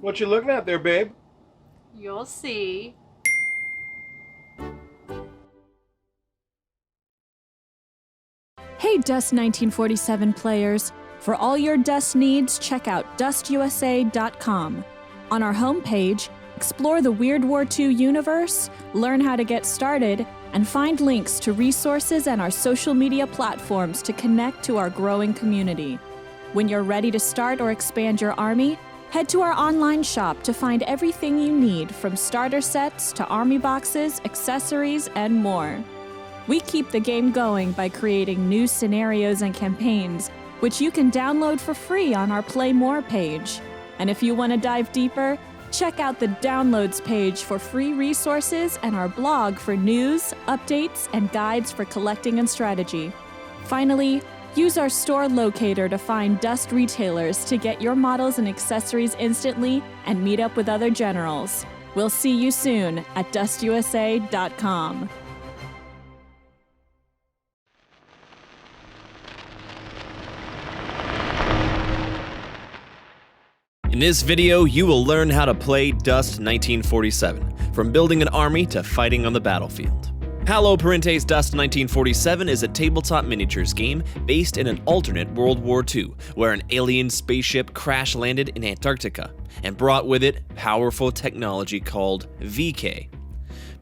What you looking at there, babe? You'll see. Hey Dust 1947 players! For all your Dust needs, check out DustUSA.com. On our homepage, explore the Weird War II universe, learn how to get started, and find links to resources and our social media platforms to connect to our growing community. When you're ready to start or expand your army, head to our online shop to find everything you need, from starter sets to army boxes, accessories, and more. We keep the game going by creating new scenarios and campaigns, which you can download for free on our Play More page. And if you want to dive deeper, check out the Downloads page for free resources and our blog for news, updates, and guides for collecting and strategy. Finally, use our store locator to find Dust retailers to get your models and accessories instantly and meet up with other generals. We'll see you soon at DustUSA.com. In this video, you will learn how to play Dust 1947, from building an army to fighting on the battlefield. Halo Parente's Dust 1947 is a tabletop miniatures game based in an alternate World War II, where an alien spaceship crash-landed in Antarctica and brought with it powerful technology called VK.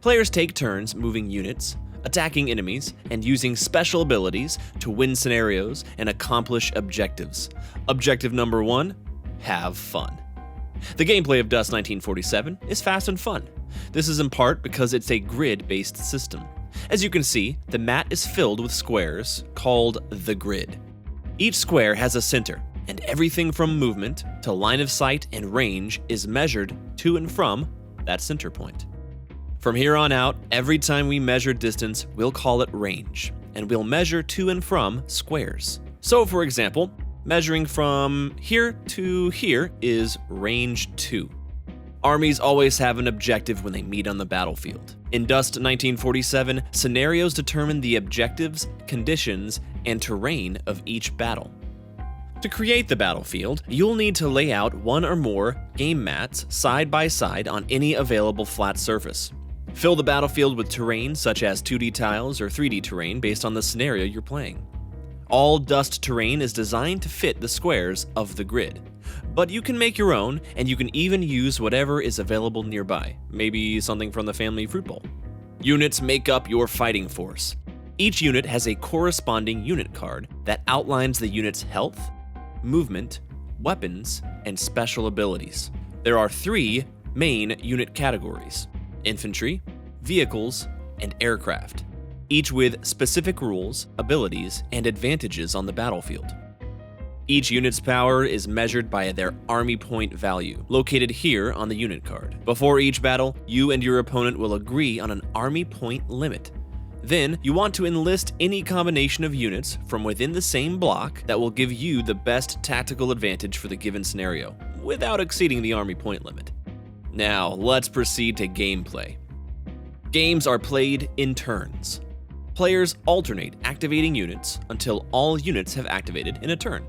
Players take turns moving units, attacking enemies, and using special abilities to win scenarios and accomplish objectives. Objective number 1: have fun. The gameplay of Dust 1947 is fast and fun. This is in part because it's a grid-based system. As you can see, the mat is filled with squares called the grid. Each square has a center, and everything from movement to line of sight and range is measured to and from that center point. From here on out, every time we measure distance, we'll call it range, and we'll measure to and from squares. So for example, measuring from here to here is range 2. Armies always have an objective when they meet on the battlefield. In Dust 1947, scenarios determine the objectives, conditions, and terrain of each battle. To create the battlefield, you'll need to lay out one or more game mats side by side on any available flat surface. Fill the battlefield with terrain such as 2D tiles or 3D terrain based on the scenario you're playing. All Dust terrain is designed to fit the squares of the grid, but you can make your own, and you can even use whatever is available nearby, maybe something from the family fruit bowl. Units make up your fighting force. Each unit has a corresponding unit card that outlines the unit's health, movement, weapons, and special abilities. There are 3 main unit categories: infantry, vehicles, and aircraft, each with specific rules, abilities, and advantages on the battlefield. Each unit's power is measured by their army point value, located here on the unit card. Before each battle, you and your opponent will agree on an army point limit. Then, you want to enlist any combination of units from within the same block that will give you the best tactical advantage for the given scenario, without exceeding the army point limit. Now, let's proceed to gameplay. Games are played in turns. Players alternate activating units until all units have activated in a turn.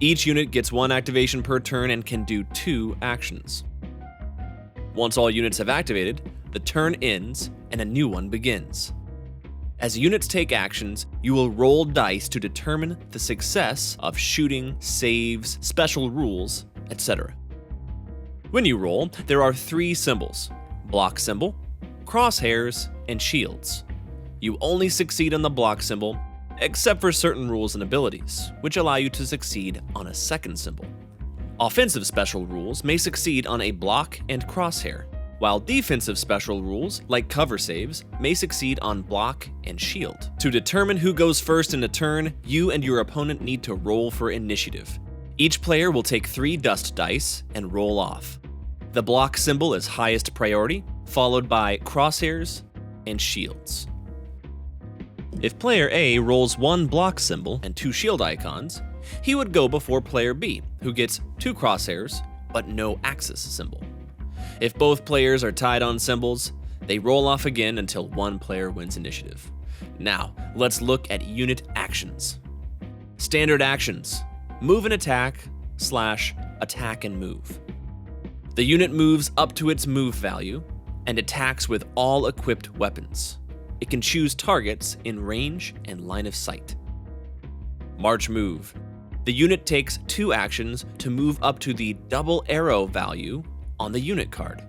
Each unit gets 1 activation per turn and can do 2 actions. Once all units have activated, the turn ends and a new one begins. As units take actions, you will roll dice to determine the success of shooting, saves, special rules, etc. When you roll, there are 3 symbols: block symbol, crosshairs, and shields. You only succeed on the block symbol, except for certain rules and abilities, which allow you to succeed on a second symbol. Offensive special rules may succeed on a block and crosshair, while defensive special rules, like cover saves, may succeed on block and shield. To determine who goes first in a turn, you and your opponent need to roll for initiative. Each player will take 3 dust dice and roll off. The block symbol is highest priority, followed by crosshairs and shields. If player A rolls 1 block symbol and 2 shield icons, he would go before player B, who gets 2 crosshairs but no axis symbol. If both players are tied on symbols, they roll off again until one player wins initiative. Now, let's look at unit actions. Standard actions: move and attack / attack and move. The unit moves up to its move value and attacks with all equipped weapons. It can choose targets in range and line of sight. March move. The unit takes 2 actions to move up to the double arrow value on the unit card.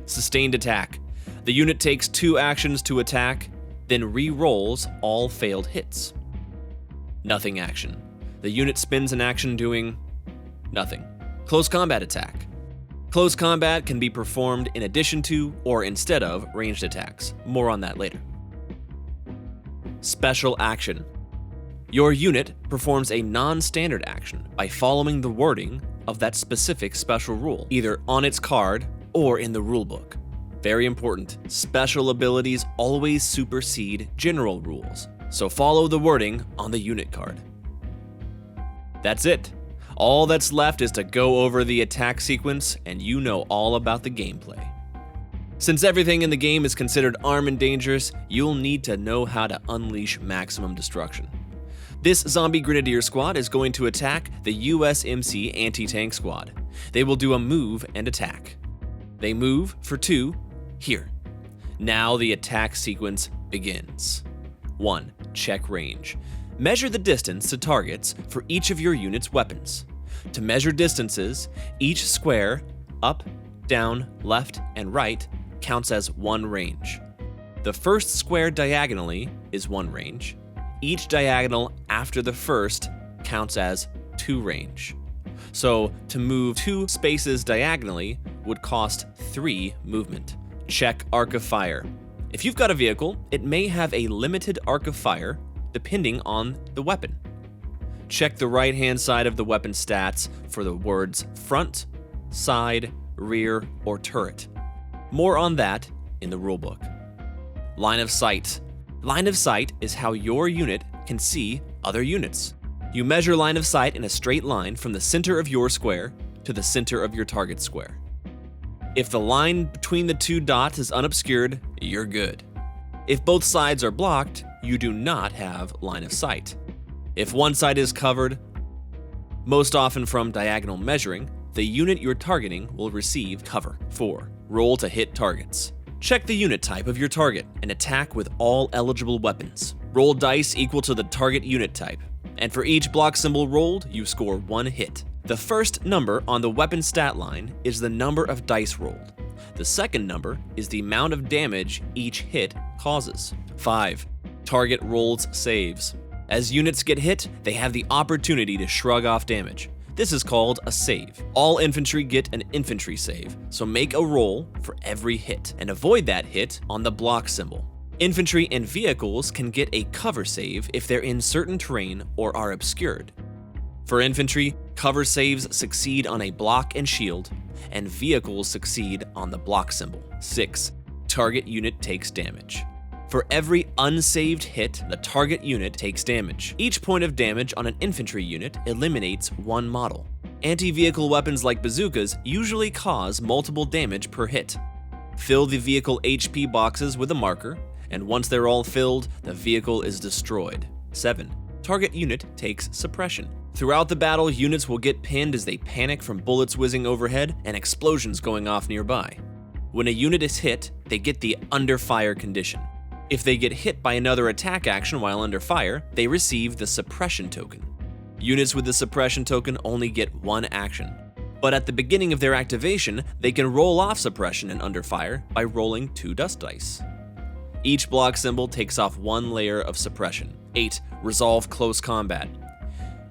Sustained attack. The unit takes 2 actions to attack, then re-rolls all failed hits. Nothing action. The unit spends an action doing nothing. Close combat attack. Close combat can be performed in addition to or instead of ranged attacks. More on that later. Special action. Your unit performs a non-standard action by following the wording of that specific special rule, either on its card or in the rulebook. Very important, special abilities always supersede general rules, so follow the wording on the unit card. That's it. All that's left is to go over the attack sequence, and you know all about the gameplay. Since everything in the game is considered armed and dangerous, you'll need to know how to unleash maximum destruction. This zombie grenadier squad is going to attack the USMC anti-tank squad. They will do a move and attack. They move for 2 here. Now the attack sequence begins. 1. Check range. Measure the distance to targets for each of your unit's weapons. To measure distances, each square, up, down, left, and right, counts as 1 range. The first square diagonally is 1 range. Each diagonal after the first counts as 2 range. So to move 2 spaces diagonally would cost 3 movement. Check arc of fire. If you've got a vehicle, it may have a limited arc of fire depending on the weapon. Check the right-hand side of the weapon stats for the words front, side, rear, or turret. More on that in the rulebook. Line of sight. Line of sight is how your unit can see other units. You measure line of sight in a straight line from the center of your square to the center of your target square. If the line between the 2 dots is unobscured, you're good. If both sides are blocked, you do not have line of sight. If one side is covered, most often from diagonal measuring, the unit you're targeting will receive cover. 4. Roll to hit targets. Check the unit type of your target and attack with all eligible weapons. Roll dice equal to the target unit type, and for each block symbol rolled, you score 1 hit. The first number on the weapon stat line is the number of dice rolled. The second number is the amount of damage each hit causes. 5. Target rolls saves. As units get hit, they have the opportunity to shrug off damage. This is called a save. All infantry get an infantry save, so make a roll for every hit and avoid that hit on the block symbol. Infantry and vehicles can get a cover save if they're in certain terrain or are obscured. For infantry, cover saves succeed on a block and shield, and vehicles succeed on the block symbol. 6. Target unit takes damage. For every unsaved hit, the target unit takes damage. Each point of damage on an infantry unit eliminates 1 model. Anti-vehicle weapons like bazookas usually cause multiple damage per hit. Fill the vehicle HP boxes with a marker, and once they're all filled, the vehicle is destroyed. 7. Target unit takes suppression. Throughout the battle, units will get pinned as they panic from bullets whizzing overhead and explosions going off nearby. When a unit is hit, they get the under fire condition. If they get hit by another attack action while under fire, they receive the suppression token. Units with the suppression token only get 1 action, but at the beginning of their activation, they can roll off suppression and under fire by rolling 2 dust dice. Each block symbol takes off 1 layer of suppression. 8. Resolve close combat.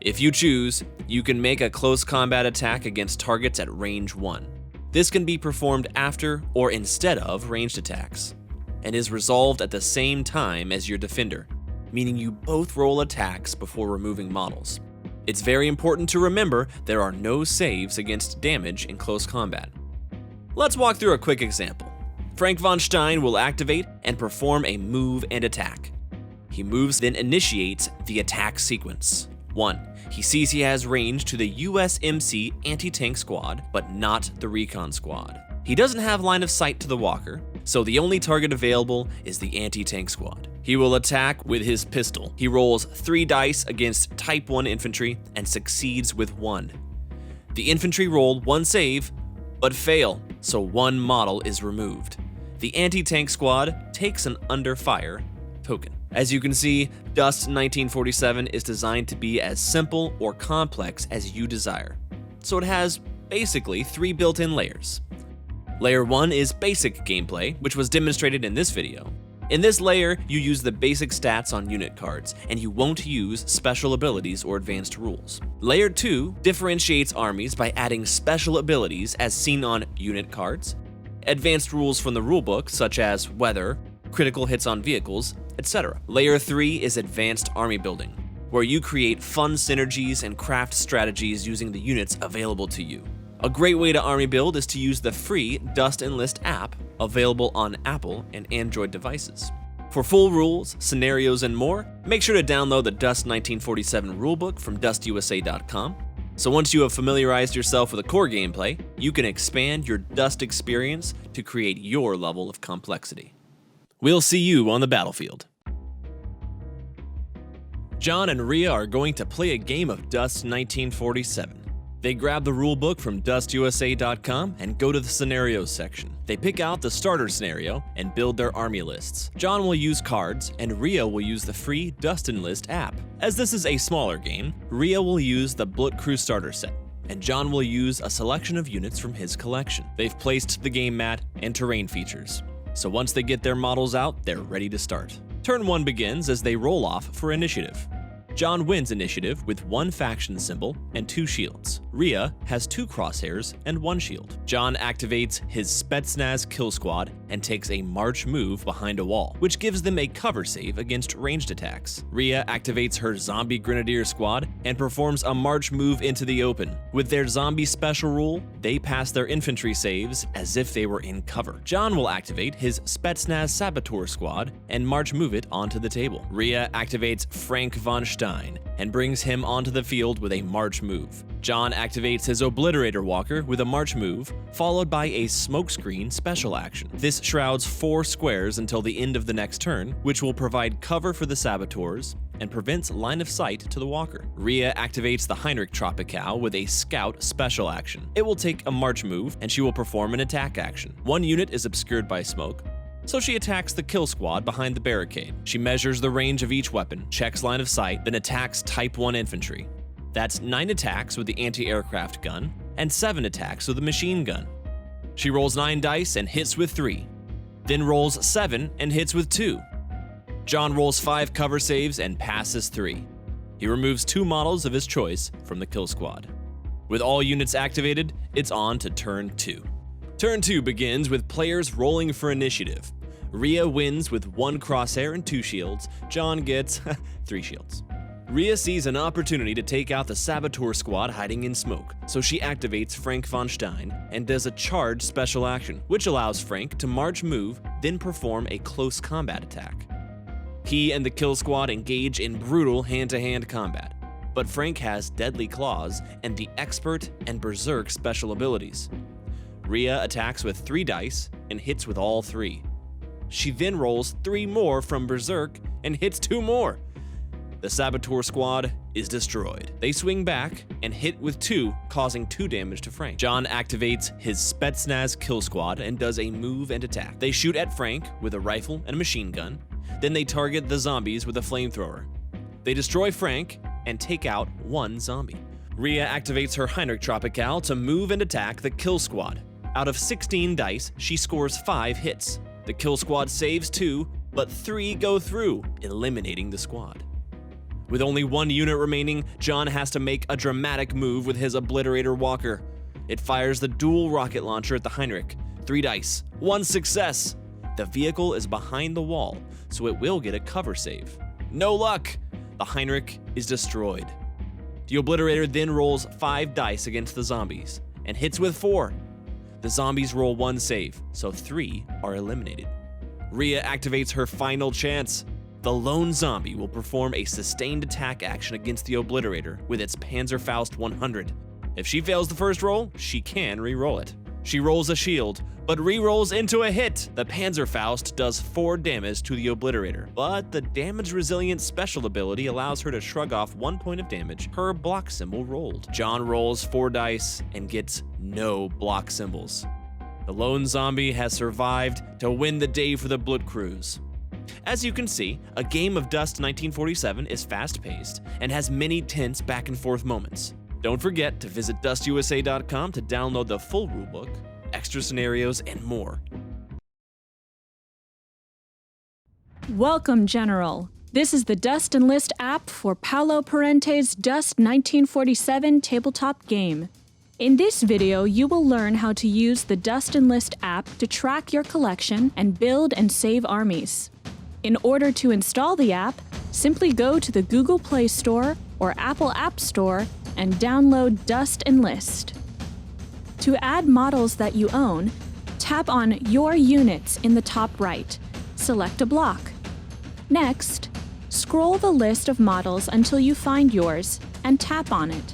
If you choose, you can make a close combat attack against targets at range 1. This can be performed after or instead of ranged attacks, and is resolved at the same time as your defender, meaning you both roll attacks before removing models. It's very important to remember there are no saves against damage in close combat. Let's walk through a quick example. Frank von Stein will activate and perform a move and attack. He moves, then initiates the attack sequence. 1. He sees he has range to the USMC anti-tank squad, but not the recon squad. He doesn't have line of sight to the walker, so the only target available is the anti-tank squad. He will attack with his pistol. He rolls 3 dice against Type 1 infantry and succeeds with 1. The infantry roll 1 save, but fail, so one model is removed. The anti-tank squad takes an under fire token. As you can see, Dust 1947 is designed to be as simple or complex as you desire. So it has basically 3 built-in layers. Layer 1 is basic gameplay, which was demonstrated in this video. In this layer, you use the basic stats on unit cards, and you won't use special abilities or advanced rules. Layer 2 differentiates armies by adding special abilities as seen on unit cards, advanced rules from the rulebook such as weather, critical hits on vehicles, etc. Layer 3 is advanced army building, where you create fun synergies and craft strategies using the units available to you. A great way to army build is to use the free Dust Enlist app available on Apple and Android devices. For full rules, scenarios, and more, make sure to download the Dust 1947 rulebook from dustusa.com. So once you have familiarized yourself with the core gameplay, you can expand your Dust experience to create your level of complexity. We'll see you on the battlefield. John and Rhea are going to play a game of Dust 1947. They grab the rulebook from dustusa.com and go to the scenarios section. They pick out the starter scenario and build their army lists. John will use cards and Rhea will use the free Dust Enlist app. As this is a smaller game, Rhea will use the Blut Crew starter set, and John will use a selection of units from his collection. They've placed the game mat and terrain features, so once they get their models out, they're ready to start. Turn 1 begins as they roll off for initiative. John wins initiative with 1 faction symbol and 2 shields. Rhea has 2 crosshairs and 1 shield. John activates his SPETSNAZ kill squad and takes a march move behind a wall, which gives them a cover save against ranged attacks. Rhea activates her zombie grenadier squad and performs a march move into the open. With their zombie special rule, they pass their infantry saves as if they were in cover. John will activate his SPETSNAZ saboteur squad and march move it onto the table. Rhea activates Frank von Stein and brings him onto the field with a march move. John activates his Obliterator Walker with a march move, followed by a smokescreen special action. This shrouds 4 squares until the end of the next turn, which will provide cover for the saboteurs and prevents line of sight to the walker. Rhea activates the Heinrich Tropical with a scout special action. It will take a march move and she will perform an attack action. 1 unit is obscured by smoke, so she attacks the kill squad behind the barricade. She measures the range of each weapon, checks line of sight, then attacks Type 1 infantry. That's 9 attacks with the anti-aircraft gun and 7 attacks with the machine gun. She rolls 9 dice and hits with 3, then rolls 7 and hits with 2. John rolls 5 cover saves and passes 3. He removes 2 models of his choice from the kill squad. With all units activated, it's on to turn 2. Turn 2 begins with players rolling for initiative. Rhea wins with 1 crosshair and 2 shields. John gets 3 shields. Rhea sees an opportunity to take out the saboteur squad hiding in smoke, so she activates Frank von Stein and does a charge special action, which allows Frank to march move, then perform a close combat attack. He and the kill squad engage in brutal hand-to-hand combat, but Frank has Deadly Claws and the Expert and Berserk special abilities. Rhea attacks with 3 dice and hits with all 3. She then rolls 3 more from Berserk and hits 2 more. The saboteur squad is destroyed. They swing back and hit with 2, causing 2 damage to Frank. John activates his SPETSNAZ kill squad and does a move and attack. They shoot at Frank with a rifle and a machine gun. Then they target the zombies with a flamethrower. They destroy Frank and take out 1 zombie. Rhea activates her Heinrich Tropical to move and attack the kill squad. Out of 16 dice, she scores 5 hits. The kill squad saves 2, but 3 go through, eliminating the squad. With only 1 unit remaining, John has to make a dramatic move with his Obliterator Walker. It fires the dual rocket launcher at the Heinrich. 3 dice, 1 success. The vehicle is behind the wall, so it will get a cover save. No luck! The Heinrich is destroyed. The Obliterator then rolls 5 dice against the zombies and hits with 4. The zombies roll 1 save, so 3 are eliminated. Rhea activates her final chance. The lone zombie will perform a sustained attack action against the Obliterator with its Panzerfaust 100. If she fails the first roll, she can re-roll it. She rolls a shield, but re-rolls into a hit. The Panzerfaust does 4 damage to the Obliterator, but the damage-resilient special ability allows her to shrug off 1 point of damage per block symbol rolled. John rolls 4 dice and gets no block symbols. The lone zombie has survived to win the day for the Blutkreuz. As you can see, a game of Dust 1947 is fast-paced and has many tense back-and-forth moments. Don't forget to visit DustUSA.com to download the full rulebook, extra scenarios, and more. Welcome, General. This is the Dust and List app for Paulo Parente's Dust 1947 tabletop game. In this video, you will learn how to use the Dust and List app to track your collection and build and save armies. In order to install the app, simply go to the Google Play Store or Apple App Store and download Dust and List. To add models that you own, tap on Your Units in the top right. Select a block. Next, scroll the list of models until you find yours and tap on it.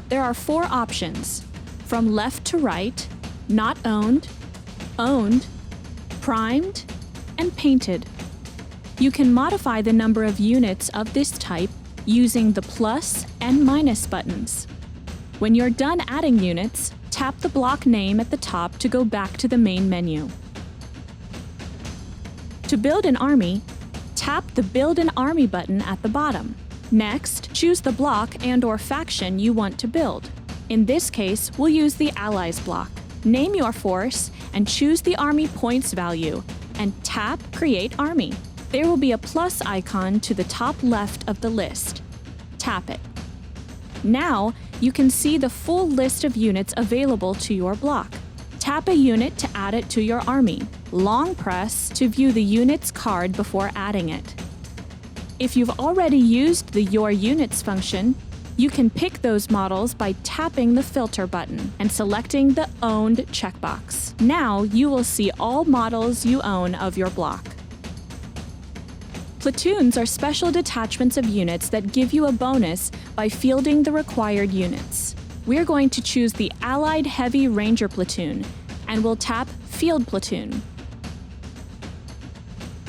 There are 4 options, from left to right: not owned, owned, primed, and painted. You can modify the number of units of this type using the plus and minus buttons. When you're done adding units, tap the block name at the top to go back to the main menu. To build an army, tap the Build an Army button at the bottom. Next, choose the block and/or faction you want to build. In this case, we'll use the Allies block. Name your force and choose the army points value, and tap Create Army. There will be a plus icon to the top left of the list. Tap it. Now, you can see the full list of units available to your block. Tap a unit to add it to your army. Long press to view the unit's card before adding it. If you've already used the Your Units function, you can pick those models by tapping the Filter button and selecting the Owned checkbox. Now, you will see all models you own of your block. Platoons are special detachments of units that give you a bonus by fielding the required units. We're going to choose the Allied Heavy Ranger Platoon, and we'll tap Field Platoon.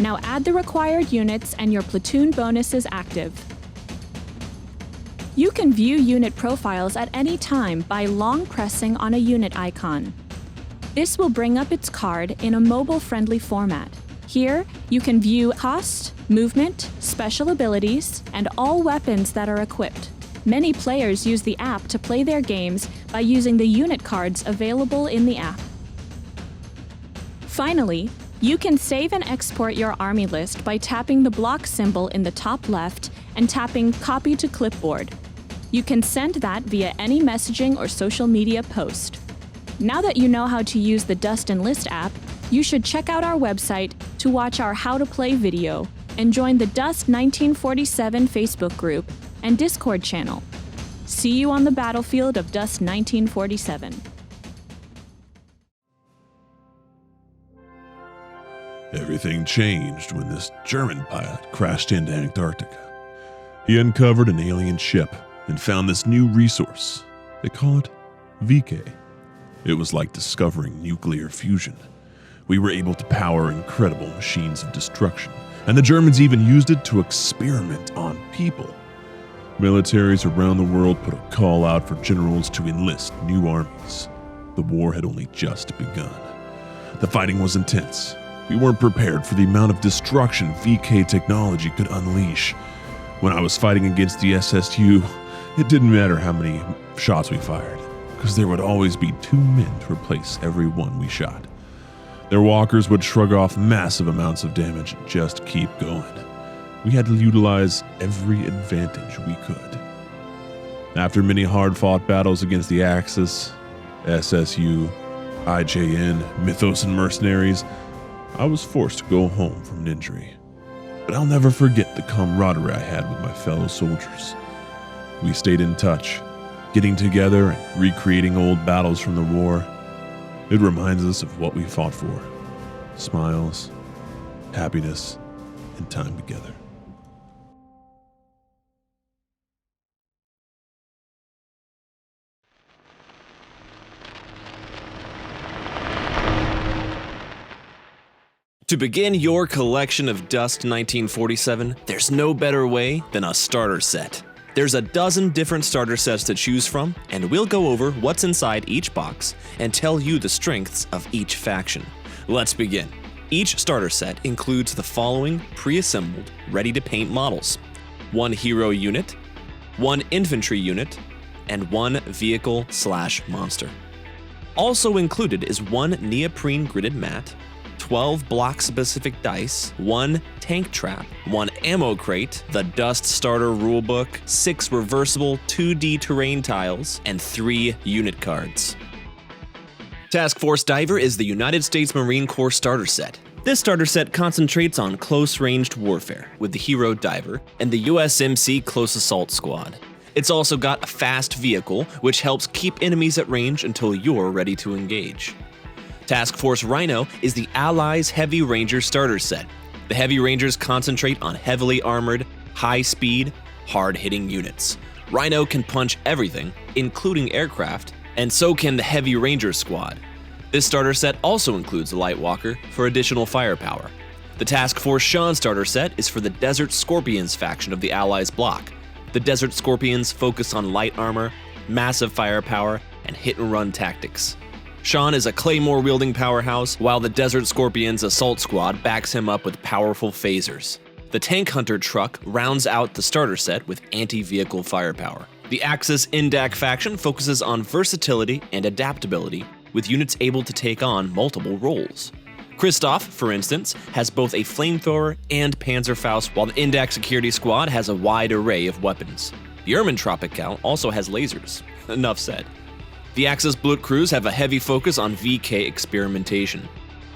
Now add the required units and your platoon bonus is active. You can view unit profiles at any time by long pressing on a unit icon. This will bring up its card in a mobile-friendly format. Here, you can view cost, movement, special abilities, and all weapons that are equipped. Many players use the app to play their games by using the unit cards available in the app. Finally, you can save and export your army list by tapping the block symbol in the top left and tapping Copy to Clipboard. You can send that via any messaging or social media post. Now that you know how to use the Dust and List app, you should check out our website to watch our How to Play video and join the Dust 1947 Facebook group and Discord channel. See you on the battlefield of Dust 1947. Everything changed when this German pilot crashed into Antarctica. He uncovered an alien ship and found this new resource. They call it VK. It was like discovering nuclear fusion. We were able to power incredible machines of destruction, and the Germans even used it to experiment on people. Militaries around the world put a call out for generals to enlist new armies. The war had only just begun. The fighting was intense. We weren't prepared for the amount of destruction VK technology could unleash. When I was fighting against the SSU, it didn't matter how many shots we fired, because there would always be 2 men to replace every one we shot. Their walkers would shrug off massive amounts of damage and just keep going. We had to utilize every advantage we could. After many hard-fought battles against the Axis, SSU, IJN, Mythos, and Mercenaries, I was forced to go home from an injury. But I'll never forget the camaraderie I had with my fellow soldiers. We stayed in touch, getting together and recreating old battles from the war. It reminds us of what we fought for: smiles, happiness, and time together. To begin your collection of Dust 1947, there's no better way than a starter set. There's a dozen different starter sets to choose from, and we'll go over what's inside each box and tell you the strengths of each faction. Let's begin. Each starter set includes the following pre-assembled, ready-to-paint models: 1 hero unit, 1 infantry unit, and 1 vehicle/monster. Also included is 1 neoprene gridded mat, 12 block-specific dice, 1 tank trap, 1 ammo crate, the Dust Starter Rulebook, 6 reversible 2D terrain tiles, and 3 unit cards. Task Force Diver is the United States Marine Corps starter set. This starter set concentrates on close-ranged warfare with the Hero Diver and the USMC Close Assault Squad. It's also got a fast vehicle, which helps keep enemies at range until you're ready to engage. Task Force RHINO is the Allies Heavy Ranger starter set. The Heavy Rangers concentrate on heavily armored, high-speed, hard-hitting units. RHINO can punch everything, including aircraft, and so can the Heavy Ranger squad. This starter set also includes a Light Walker for additional firepower. The Task Force SHAUN starter set is for the Desert Scorpions faction of the Allies block. The Desert Scorpions focus on light armor, massive firepower, and hit-and-run tactics. SHAUN is a claymore-wielding powerhouse, while the Desert Scorpions assault squad backs him up with powerful phasers. The Tank Hunter truck rounds out the starter set with anti-vehicle firepower. The Axis NDAK faction focuses on versatility and adaptability, with units able to take on multiple roles. CHRISTOPH, for instance, has both a flamethrower and Panzerfaust, while the NDAK security squad has a wide array of weapons. The Ermin Tropical also has lasers. Enough said. The Axis Blut crews have a heavy focus on VK experimentation.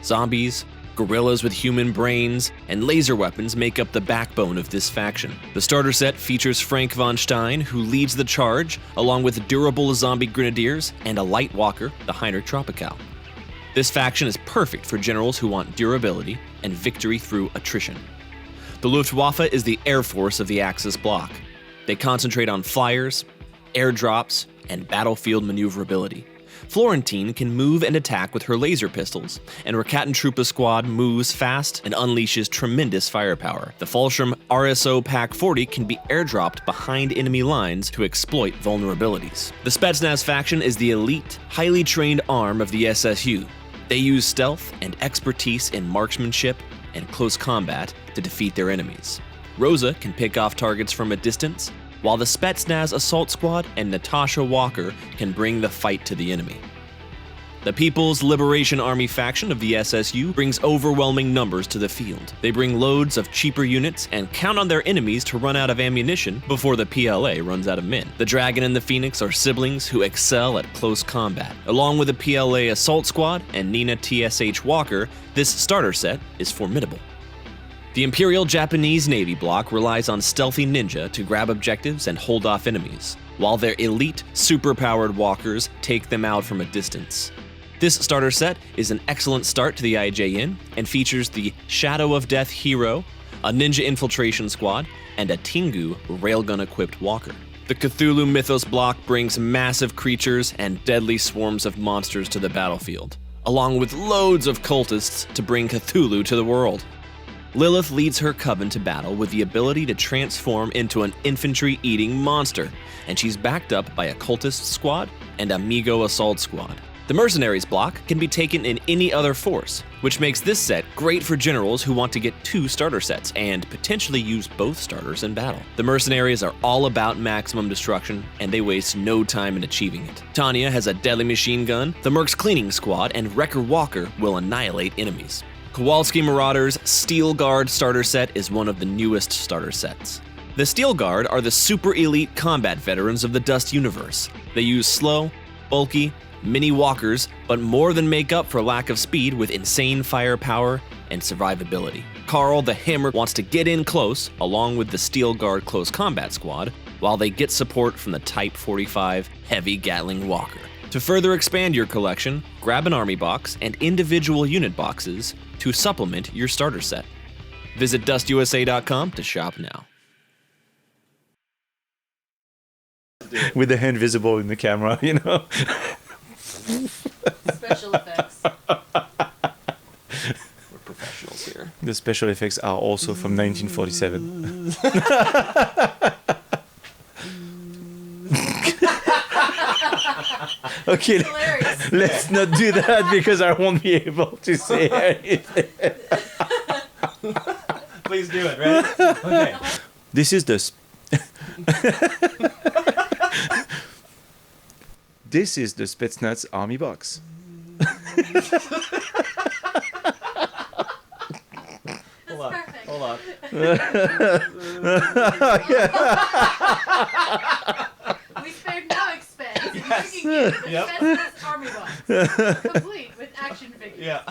Zombies, gorillas with human brains, and laser weapons make up the backbone of this faction. The starter set features Frank von Stein, who leads the charge, along with durable zombie grenadiers and a light walker, the Heinrich Tropical. This faction is perfect for generals who want durability and victory through attrition. The Luftwaffe is the Air Force of the Axis bloc. They concentrate on flyers, airdrops, and battlefield maneuverability. Florentine can move and attack with her laser pistols, and Rakatentruppe squad moves fast and unleashes tremendous firepower. The Fallschirm RSO Pack 40 can be airdropped behind enemy lines to exploit vulnerabilities. The SPETSNAZ faction is the elite, highly trained arm of the SSU. They use stealth and expertise in marksmanship and close combat to defeat their enemies. ROZA can pick off targets from a distance, while the SPETSNAZ Assault Squad and Natasha Walker can bring the fight to the enemy. The People's Liberation Army faction of the SSU brings overwhelming numbers to the field. They bring loads of cheaper units and count on their enemies to run out of ammunition before the PLA runs out of men. The Dragon and the Phoenix are siblings who excel at close combat. Along with the PLA Assault Squad and Nina TSH Walker, this starter set is formidable. The Imperial Japanese Navy bloc relies on stealthy ninja to grab objectives and hold off enemies, while their elite, super-powered walkers take them out from a distance. This starter set is an excellent start to the IJN and features the Shadow of Death hero, a ninja infiltration squad, and a Tengu railgun-equipped walker. The Cthulhu Mythos bloc brings massive creatures and deadly swarms of monsters to the battlefield, along with loads of cultists to bring Cthulhu to the world. Lilith leads her coven to battle with the ability to transform into an infantry-eating monster, and she's backed up by a cultist squad and Amigo assault squad. The Mercenaries block can be taken in any other force, which makes this set great for generals who want to get 2 starter sets and potentially use both starters in battle. The Mercenaries are all about maximum destruction, and they waste no time in achieving it. Tanya has a deadly machine gun, the Mercs Cleaning Squad and Wrecker Walker will annihilate enemies. Kowalski Marauders' Steel Guard starter set is one of the newest starter sets. The Steel Guard are the super elite combat veterans of the Dust universe. They use slow, bulky, mini walkers, but more than make up for lack of speed with insane firepower and survivability. Carl the Hammer wants to get in close, along with the Steel Guard Close Combat Squad, while they get support from the Type 45 Heavy Gatling Walker. To further expand your collection, grab an army box and individual unit boxes to supplement your starter set. Visit DustUSA.com to shop now. With the hand visible in the camera, you know? Special effects. We're professionals The special effects are also from 1947. Okay, Hilarious. let's not do that because I won't be able to say anything. Please do it, right? Okay. This is the This is the SPETSNAZ army box. Perfect. Hold on. We spared no expense in making it the SPETSNAZ army box, complete with action figures. Yeah.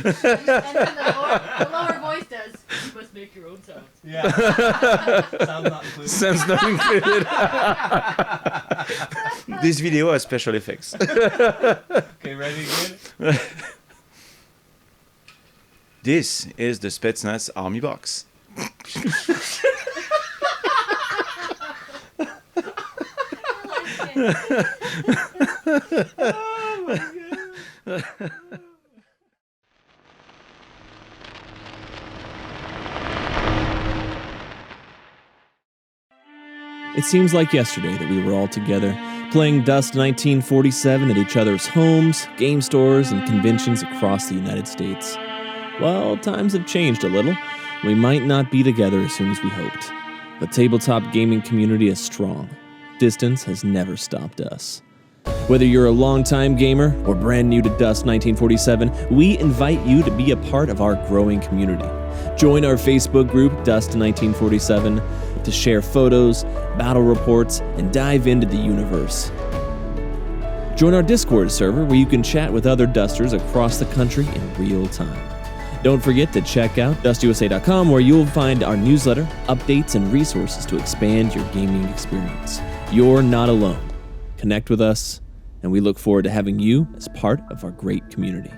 And then the lower voice does. You must make your own sounds. Yeah. Sounds not included. Sounds not included. This video has special effects. Okay, ready again? This is the SPETSNAZ army box. It seems like yesterday that we were all together, playing Dust 1947 at each other's homes, game stores, and conventions across the United States. Well, times have changed a little. We might not be together as soon as we hoped. The tabletop gaming community is strong. Distance has never stopped us. Whether you're a longtime gamer or brand new to Dust 1947, we invite you to be a part of our growing community. Join our Facebook group, Dust 1947, to share photos, battle reports, and dive into the universe. Join our Discord server where you can chat with other Dusters across the country in real time. Don't forget to check out DustUSA.com where you'll find our newsletter, updates, and resources to expand your gaming experience. You're not alone. Connect with us, and we look forward to having you as part of our great community.